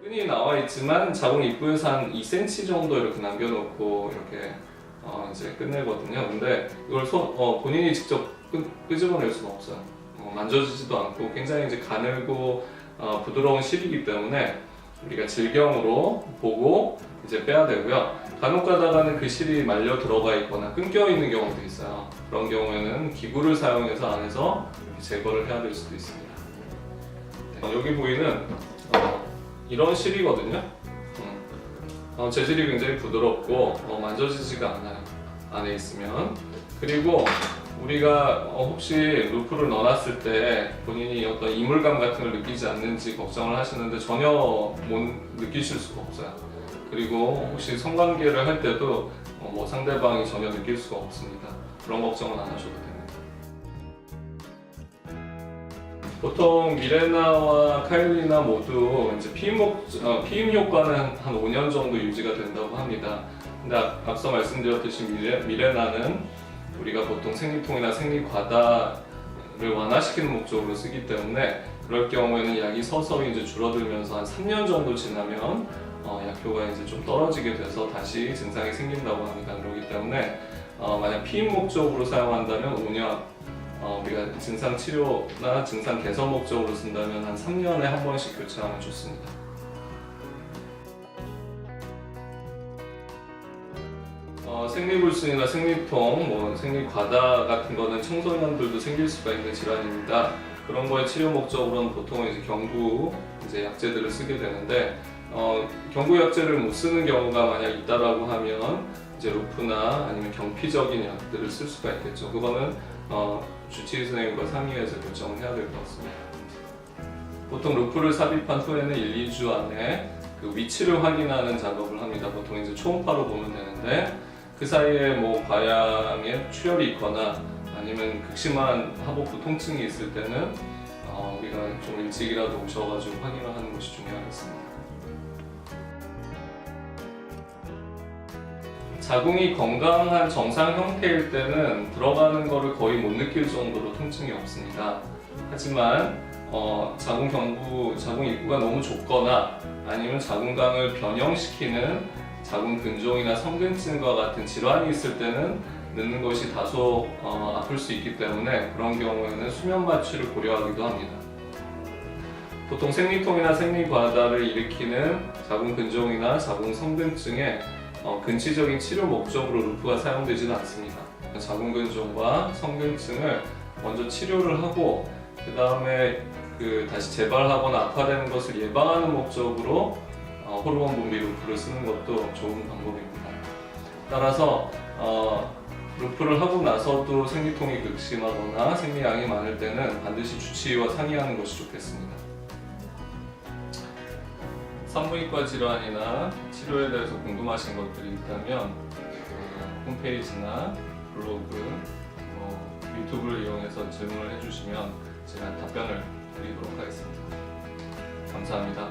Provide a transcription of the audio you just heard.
흔히 나와 있지만 자궁 입구에서 한 2cm 정도 이렇게 남겨놓고 이렇게 이제 끝내거든요. 근데 이걸 본인이 직접 끄집어낼 수는 없어요. 만져지지도 않고 굉장히 이제 가늘고 부드러운 실이기 때문에 우리가 질경으로 보고 이제 빼야 되고요. 간혹 가다가는 그 실이 말려 들어가 있거나 끊겨 있는 경우도 있어요. 그런 경우에는 기구를 사용해서 안에서 제거를 해야 될 수도 있습니다. 여기 보이는 이런 실이거든요. 재질이 굉장히 부드럽고 만져지지가 않아요. 안에 있으면. 그리고 우리가 혹시 루프를 넣어놨을 때 본인이 어떤 이물감 같은 걸 느끼지 않는지 걱정을 하시는데 전혀 못 느끼실 수가 없어요. 그리고 혹시 성관계를 할 때도 상대방이 전혀 느낄 수가 없습니다. 그런 걱정은 안 하셔도 됩니다. 보통 미레나와 카일리나 모두 이제 피임 효과는 한 5년 정도 유지가 된다고 합니다. 근데 앞서 말씀드렸듯이 미레나는 우리가 보통 생리통이나 생리과다를 완화시키는 목적으로 쓰기 때문에 그럴 경우에는 약이 서서히 이제 줄어들면서 한 3년 정도 지나면 약효가 이제 좀 떨어지게 돼서 다시 증상이 생긴다고 합니다. 그렇기 때문에 만약 피임 목적으로 사용한다면 5년, 우리가 증상 치료나 증상 개선 목적으로 쓴다면 한 3년에 한 번씩 교체하면 좋습니다. 생리불순이나 생리통, 생리과다 같은 거는 청소년들도 생길 수가 있는 질환입니다. 그런 거의 치료 목적으로는 보통 이제 경구 약제들을 쓰게 되는데 경구 약제를 못 쓰는 경우가 만약 있다라고 하면 이제 루프나 아니면 경피적인 약들을 쓸 수가 있겠죠. 그거는 주치의 선생님과 상의해서 결정을 해야 될 것 같습니다. 보통 루프를 삽입한 후에는 1, 2주 안에 그 위치를 확인하는 작업을 합니다. 보통 이제 초음파로 보면 되는데 그 사이에 과양에 출혈이 있거나 아니면 극심한 하복부 통증이 있을 때는 우리가 좀 일찍이라도 오셔가지고 확인을 하는 것이 중요하겠습니다. 자궁이 건강한 정상 형태일 때는 들어가는 거를 거의 못 느낄 정도로 통증이 없습니다. 하지만 자궁 입구가 너무 좁거나 아니면 자궁강을 변형시키는 자궁 근종이나 성근증과 같은 질환이 있을 때는 넣는 것이 다소 아플 수 있기 때문에 그런 경우에는 수면 마취를 고려하기도 합니다. 보통 생리통이나 생리과다를 일으키는 자궁 근종이나 자궁 성근증에 근치적인 치료 목적으로 루프가 사용되지는 않습니다. 자궁 근종과 성근증을 먼저 치료를 하고 그 다음에 다시 재발하거나 악화되는 것을 예방하는 목적으로 호르몬 분비 루프를 쓰는 것도 좋은 방법입니다. 따라서 루프를 하고 나서도 생리통이 극심하거나 생리양이 많을 때는 반드시 주치의와 상의하는 것이 좋겠습니다. 산부인과 질환이나 치료에 대해서 궁금하신 것들이 있다면 홈페이지나 블로그, 유튜브를 이용해서 질문을 해주시면 제가 답변을 드리도록 하겠습니다. 감사합니다.